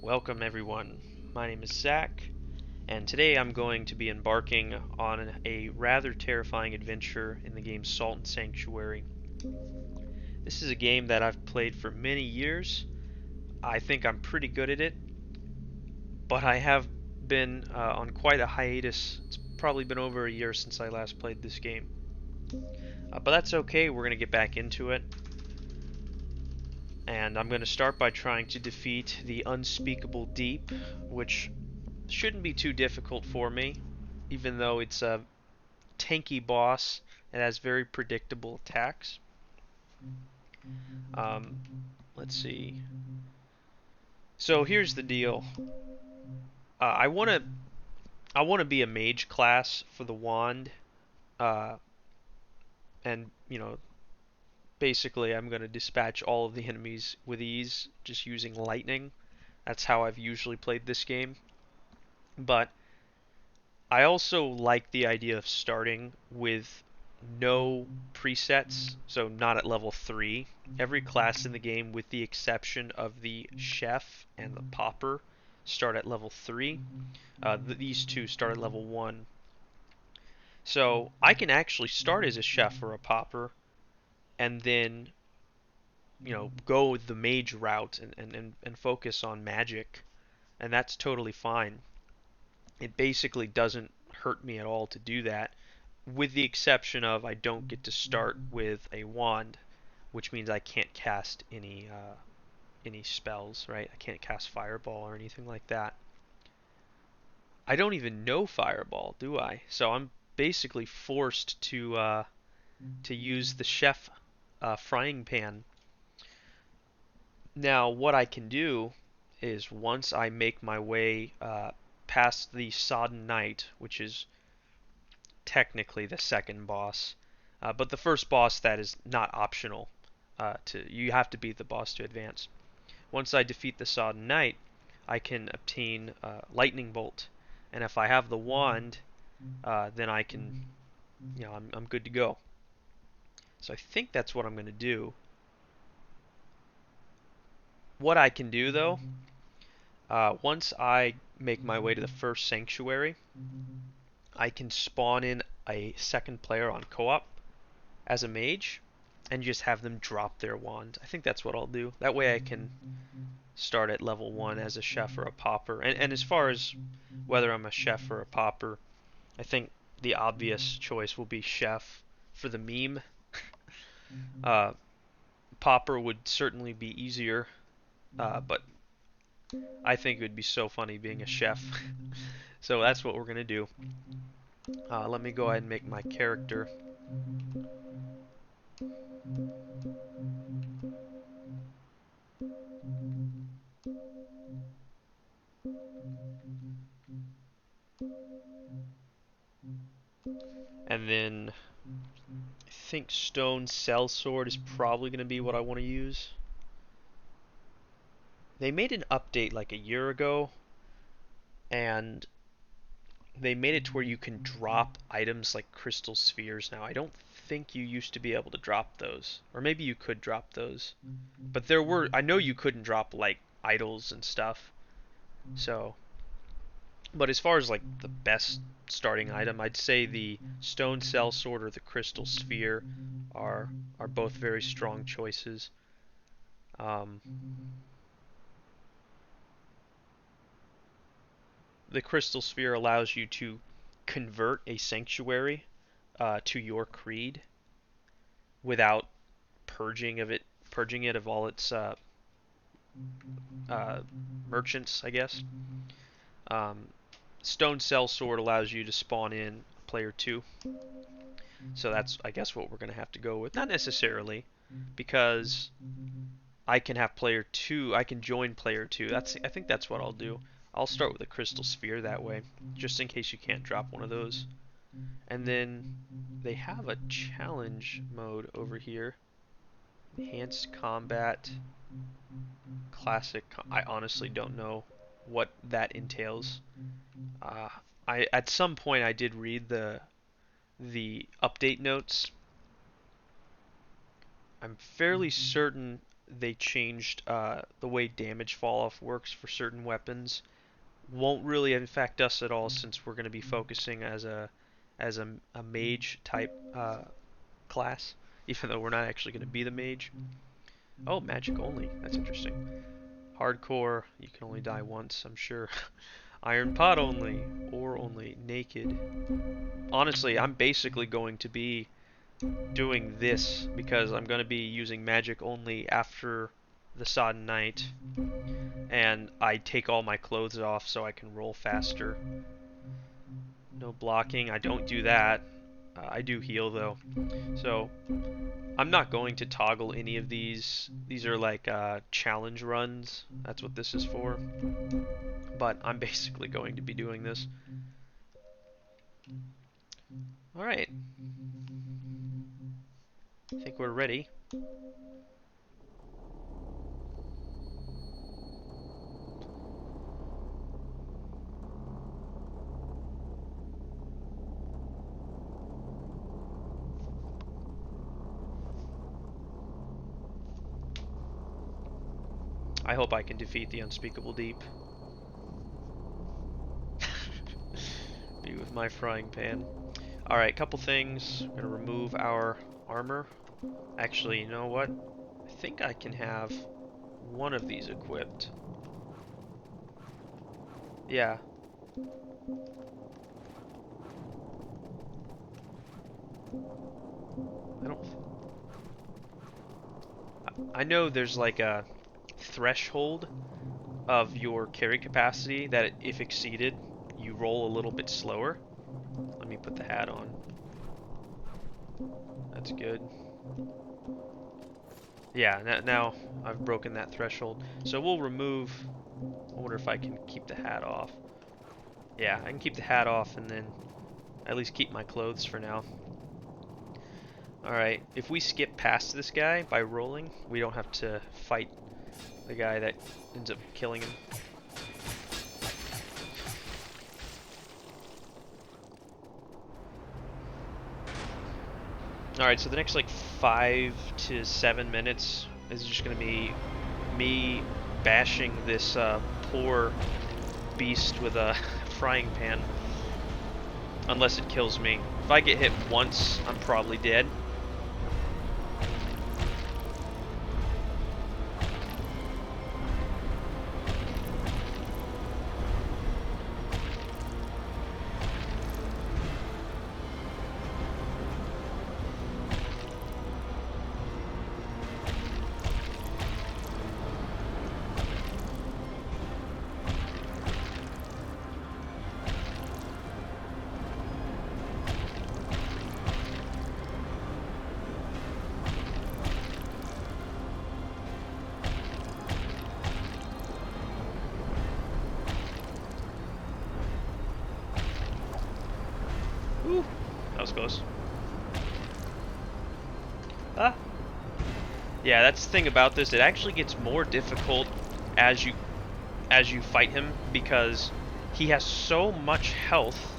Welcome everyone. My name is Zach, and today I'm going to be embarking on a rather terrifying adventure in the game Salt and Sanctuary. This is a game that I've played for many years. I think I'm pretty good at it, but I have been on quite a hiatus. It's probably been over a year since I last played this game. But that's okay, we're going to get back into it. And I'm going to start by trying to defeat the Unspeakable Deep, which shouldn't be too difficult for me, even though it's a tanky boss and has very predictable attacks. Um, let's see. So here's the deal. I want to be a mage class for the wand, uh, and basically I'm going to dispatch all of the enemies with ease just using lightning. That's how I've usually played this game. But I also like the idea of starting with no presets, so not at level 3. Every class in the game, with the exception of the chef and the popper, start at level 3. These two start at level 1. So I can actually start as a chef or a popper and then, go the mage route and focus on magic. And that's totally fine. It basically doesn't hurt me at all to do that, with the exception of I don't get to start with a wand, which means I can't cast any spells, right? I can't cast Fireball or anything like that. I don't even know Fireball, do I? So I'm basically forced to use the chef frying pan. Now, what I can do is once I make my way past the Sodden Knight, which is technically the second boss, but the first boss that is not optional. You have to beat the boss to advance. Once I defeat the Sodden Knight, I can obtain Lightning Bolt, and if I have the wand, then I can, I'm good to go. So I think that's what I'm going to do. What I can do though, once I make my way to the first sanctuary, I can spawn in a second player on co-op as a mage and just have them drop their wand. I think that's what I'll do. That way I can start at level 1 as a chef or a popper. And as far as whether I'm a chef or a popper, I think the obvious choice will be chef for the meme. Uh, Popper would certainly be easier, but I think it would be so funny being a chef. So that's what we're going to do. Let me go ahead and make my character. And then I think Stone Sellsword is probably going to be what I want to use. They made an update like a year ago, and they made it to where you can drop items like crystal spheres now. I don't think you used to be able to drop those. Or maybe you could drop those. But I know you couldn't drop like idols and stuff. So, but as far as like the best starting item, I'd say the Stone Sellsword or the Crystal Sphere are both very strong choices. Um, the Crystal Sphere allows you to convert a sanctuary to your creed without purging it of all its uh, merchants, I guess. Um, Stone Sellsword allows you to spawn in player 2. So that's, I guess, what we're going to have to go with. Not necessarily, because I can have player 2, I can join player 2. I think that's what I'll do. I'll start with a Crystal Sphere that way, just in case you can't drop one of those. And then they have a challenge mode over here. Enhanced Combat, Classic. I honestly don't know what that entails. Uh, at some point I did read the update notes. I'm fairly certain they changed the way damage fall off works for certain weapons. Won't really affect us at all since we're going to be focusing as a mage type class, even though we're not actually going to be the mage. Oh, magic only. That's interesting. Hardcore, you can only die once, I'm sure. Iron pot only, or only, naked. Honestly, I'm basically going to be doing this because I'm going to be using magic only after the sodden night, and I take all my clothes off so I can roll faster. No blocking, I don't do that. I do heal though. So I'm not going to toggle any of these. These are like challenge runs. That's what this is for. But I'm basically going to be doing this. Alright. I think we're ready. I hope I can defeat the Unspeakable Deep. Be with my frying pan. Alright, couple things. I'm gonna remove our armor. Actually, you know what? I think I can have one of these equipped. Yeah. I don't... I know there's like a threshold of your carry capacity that if exceeded, you roll a little bit slower. Let me put the hat on. That's good. Yeah, now I've broken that threshold. So we'll remove... I wonder if I can keep the hat off. Yeah, I can keep the hat off and then at least keep my clothes for now. Alright, if we skip past this guy by rolling, we don't have to fight the guy that ends up killing him. Alright, so the next like 5 to 7 minutes is just going to be me bashing this poor beast with a frying pan. Unless it kills me. If I get hit once, I'm probably dead. Ooh, that was close. Ah. Yeah, that's the thing about this. It actually gets more difficult as you fight him because he has so much health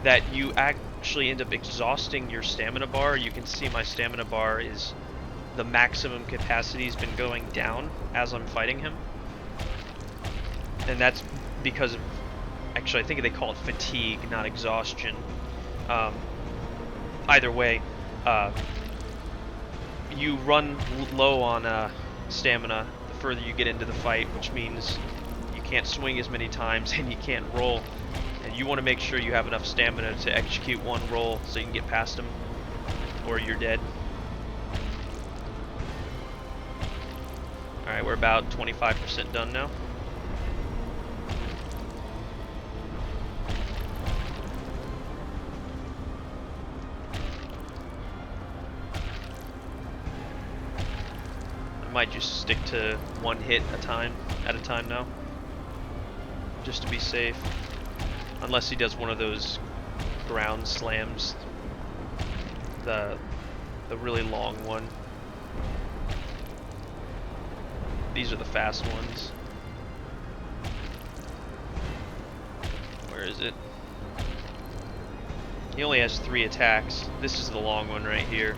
that you actually end up exhausting your stamina bar. You can see my stamina bar is the maximum capacity has been going down as I'm fighting him. And that's because of, actually I think they call it fatigue, not exhaustion. Either way, you run low on stamina the further you get into the fight, which means you can't swing as many times and you can't roll. And you want to make sure you have enough stamina to execute one roll so you can get past him, or you're dead. Alright, we're about 25% done now. I might just stick to one hit at a time now, just to be safe. Unless he does one of those ground slams, the really long one. These are the fast ones. Where is it? He only has 3 attacks. This is the long one right here.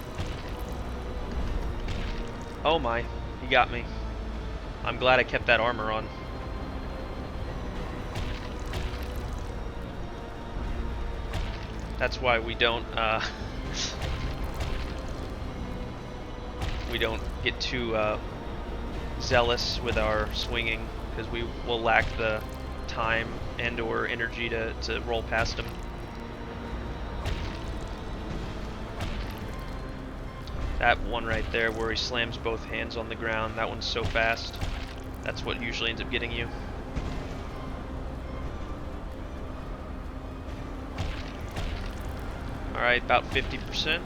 Oh my. He got me. I'm glad I kept that armor on. That's why we don't we don't get too zealous with our swinging, because we will lack the time and or energy to roll past him. That one right there where he slams both hands on the ground, that one's so fast. That's what usually ends up getting you. Alright, about 50%.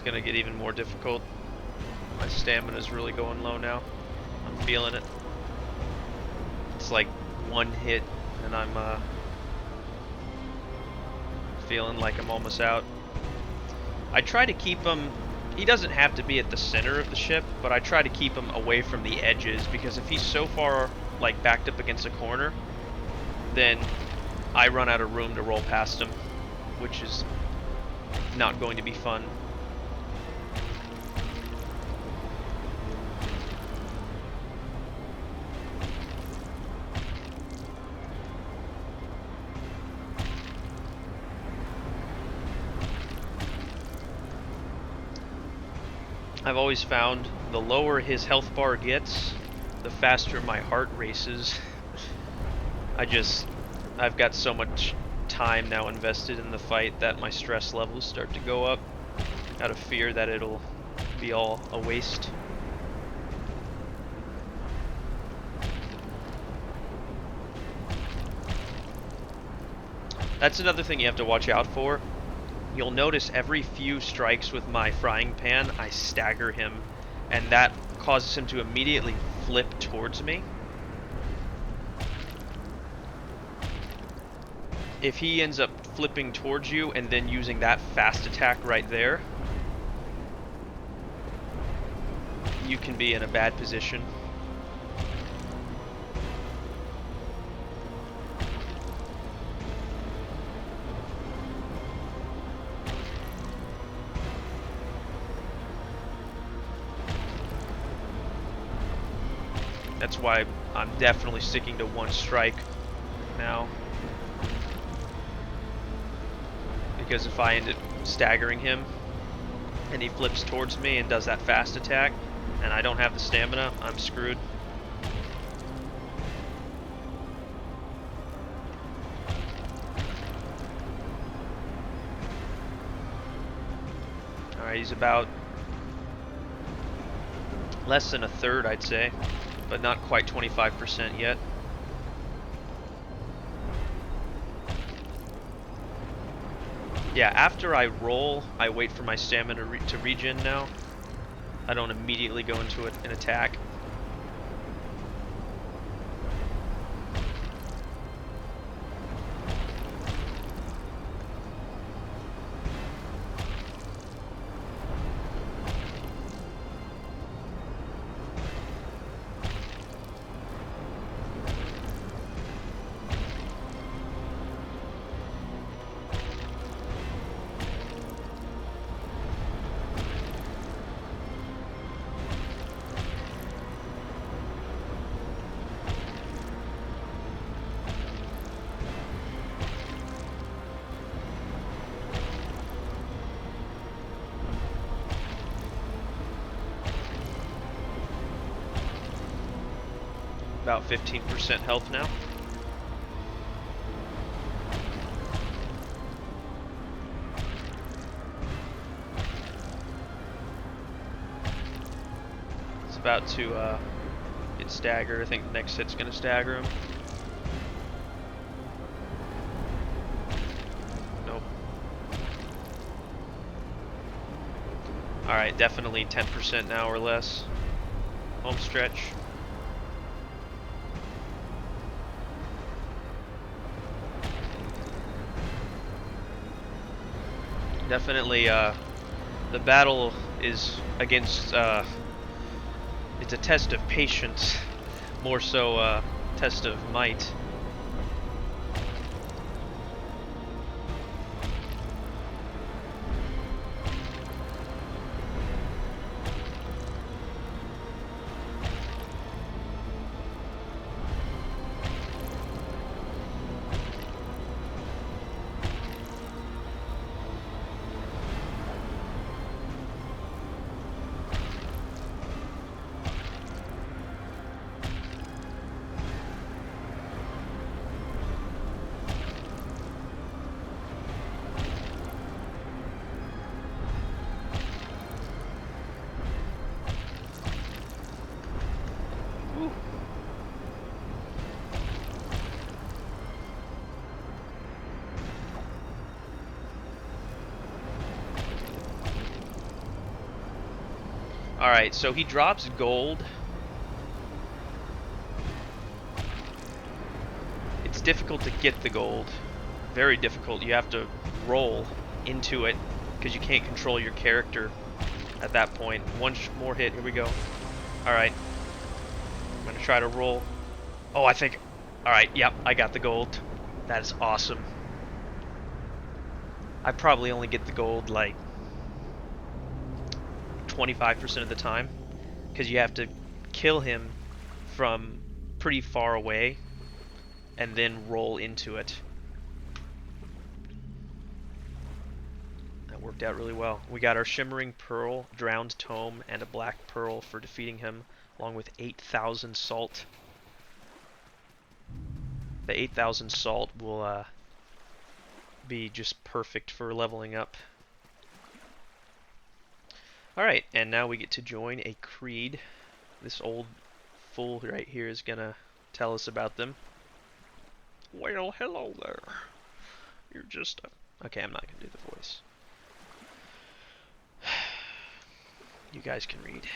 Gonna get even more difficult. My stamina's really going low now. I'm feeling it. It's like one hit and I'm feeling like I'm almost out. I try to keep him, he doesn't have to be at the center of the ship, but I try to keep him away from the edges, because if he's so far like backed up against a corner, then I run out of room to roll past him, which is not going to be fun. I've always found the lower his health bar gets, the faster my heart races. I've got so much time now invested in the fight that my stress levels start to go up, out of fear that it'll be all a waste. That's another thing you have to watch out for. You'll notice every few strikes with my frying pan, I stagger him, and that causes him to immediately flip towards me. If he ends up flipping towards you and then using that fast attack right there, you can be in a bad position. That's why I'm definitely sticking to one strike now. Because if I end up staggering him and he flips towards me and does that fast attack and I don't have the stamina, I'm screwed. Alright, he's about less than a third, I'd say, but not quite 25% yet. Yeah, after I roll, I wait for my stamina to regen now. I don't immediately go into an attack. About 15% health now. It's about to get staggered. I think the next hit's gonna stagger him. Nope. Alright, definitely 10% now or less. Home stretch. Definitely, the battle is against, it's a test of patience, more so a test of might. Alright, so he drops gold. It's difficult to get the gold. Very difficult. You have to roll into it because you can't control your character at that point. One more hit. Here we go. Alright. I'm going to try to roll. Oh, I think... Alright, yep, I got the gold. That is awesome. I probably only get the gold like 25% of the time because you have to kill him from pretty far away and then roll into it. That worked out really well. We got our Shimmering Pearl, Drowned Tome, and a Black Pearl for defeating him, along with 8,000 salt. The 8,000 salt will be just perfect for leveling up. Alright, and now we get to join a creed. This old fool right here is gonna tell us about them. Well, hello there. You're just a... Okay, I'm not gonna do the voice. You guys can read.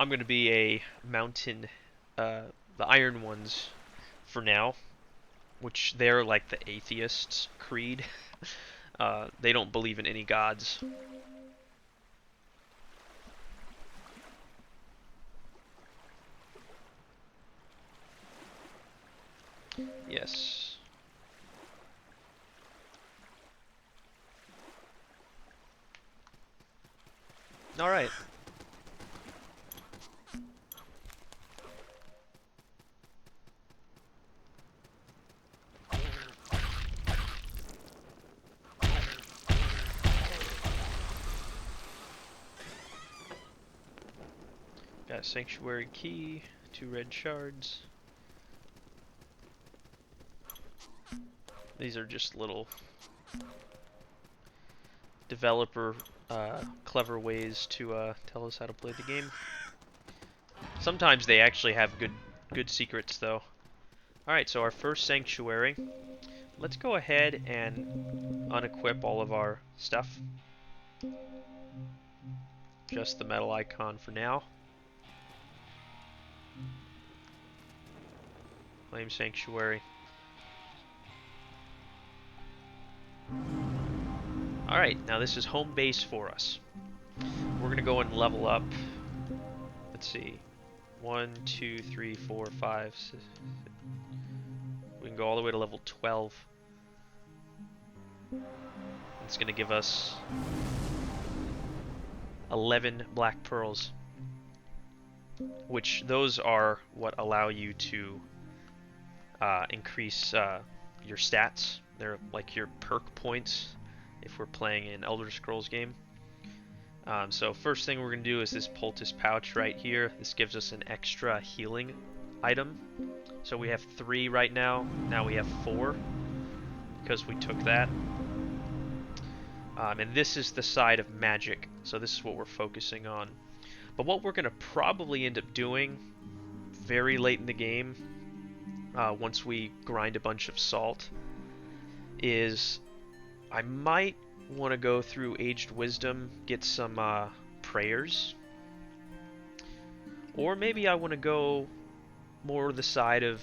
I'm going to be a mountain, the Iron Ones for now, which they're like the atheists' creed. They don't believe in any gods. Yes. Alright. Got a sanctuary key, 2 red shards. These are just little developer clever ways to tell us how to play the game. Sometimes they actually have good secrets though. Alright, so our first sanctuary. Let's go ahead and unequip all of our stuff. Just the metal icon for now. Flame Sanctuary. Alright, now this is home base for us. We're going to go and level up. Let's see. 1, 2, 3, 4, 5, 6. We can go all the way to level 12. It's going to give us 11 black pearls, which those are what allow you to increase your stats. They're like your perk points if we're playing an Elder Scrolls game. So first thing we're going to do is this poultice pouch right here. This gives us an extra healing item. So we have 3 right now. Now we have 4 because we took that. And this is the side of magic. So this is what we're focusing on. But what we're going to probably end up doing very late in the game, once we grind a bunch of salt, is I might want to go through Aged Wisdom, get some prayers. Or maybe I want to go more the side of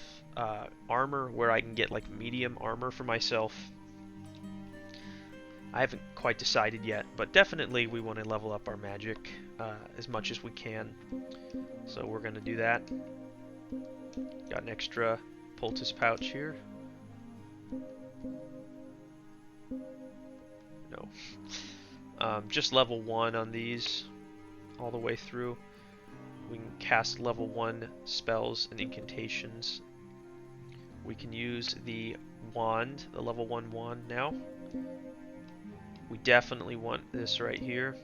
armor, where I can get like medium armor for myself. I haven't quite decided yet, but definitely we want to level up our magic as much as we can. So we're going to do that. Got an extra poultice pouch here. No. Just level 1 on these all the way through. We can cast level 1 spells and incantations. We can use the wand, the level 1 wand now. We definitely want this right here.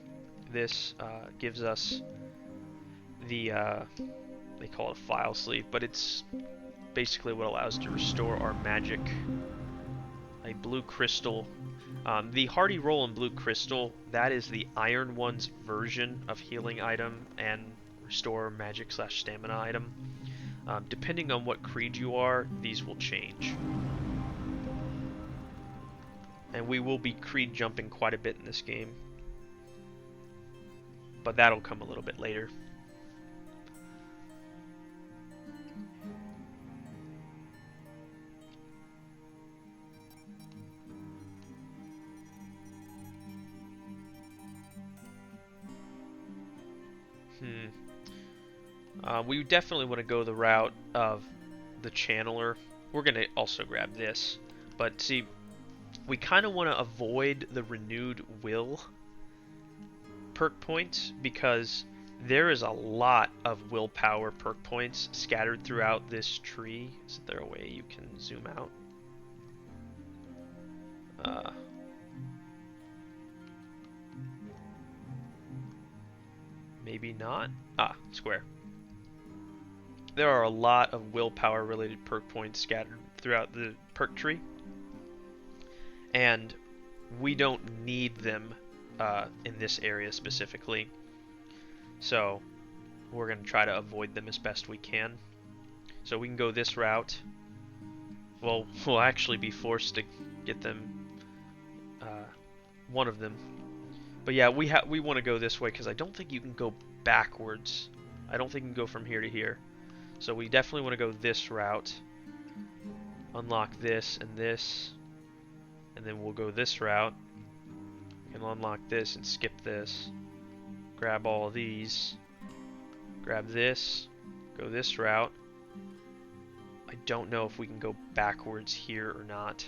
This gives us the, they call it a file sleeve, but it's basically what allows us to restore our magic. A blue crystal. The Hardy Roll and Blue Crystal, that is the Iron One's version of healing item and restore magic / stamina item. Depending on what creed you are, these will change. And we will be creed jumping quite a bit in this game. But that'll come a little bit later. We definitely want to go the route of the channeler. We're going to also grab this. But see, we kind of want to avoid the renewed will perk points, because there is a lot of willpower perk points scattered throughout this tree. Is there a way you can zoom out? Maybe not. Square. There are a lot of willpower related perk points scattered throughout the perk tree, and we don't need them in this area specifically, so we're going to try to avoid them as best we can. So we can go this route. Well, we'll actually be forced to get them, one of them. But yeah, we want to go this way because I don't think you can go backwards. I don't think you can go from here to here. So we definitely want to go this route. Unlock this, and then we'll go this route. We can unlock this and skip this. Grab all of these. Grab this. Go this route. I don't know if we can go backwards here or not.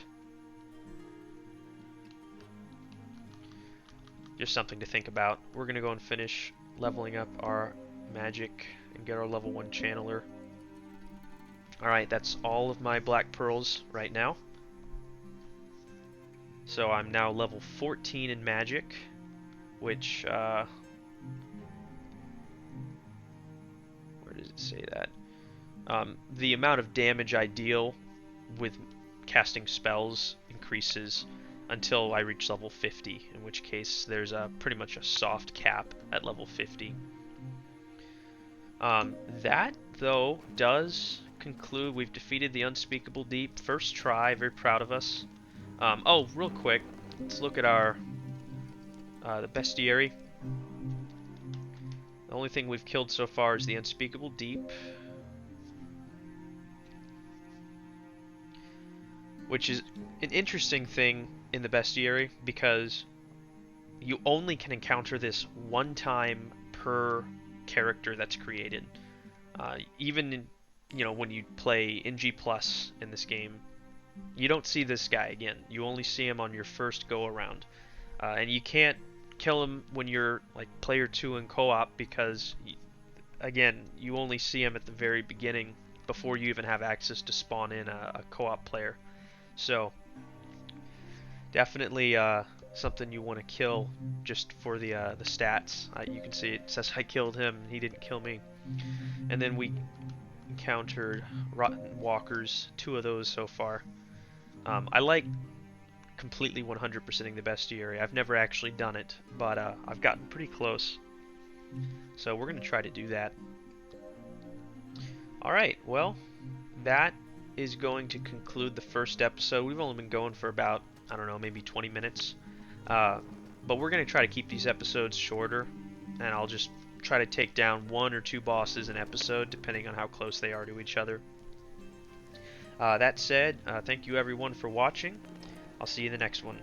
Just something to think about. We're going to go and finish leveling up our magic and get our level 1 channeler. Alright, that's all of my black pearls right now. So I'm now level 14 in magic, which, where does it say that? The amount of damage I deal with casting spells increases until I reach level 50, in which case there's pretty much a soft cap at level 50. That, though, does conclude. We've defeated the Unspeakable Deep. First try, very proud of us. Oh, real quick, let's look at our the bestiary. The only thing we've killed so far is the Unspeakable Deep, which is an interesting thing in the bestiary because you only can encounter this one time per character that's created. Even in, when you play NG Plus in this game, you don't see this guy again. You only see him on your first go around, and you can't kill him when you're like player 2 in co-op because, again, you only see him at the very beginning before you even have access to spawn in a co-op player. So definitely something you want to kill just for the stats. You can see it says I killed him and he didn't kill me. And then we encountered rotten walkers, 2 of those so far. I like completely 100%ing the bestiary. I've never actually done it, but I've gotten pretty close. So we're going to try to do that. Alright, well, that is going to conclude the first episode. We've only been going for about, I don't know, maybe 20 minutes. But we're going to try to keep these episodes shorter, and I'll just try to take down 1 or 2 bosses an episode, depending on how close they are to each other. That said, thank you everyone for watching. I'll see you in the next one.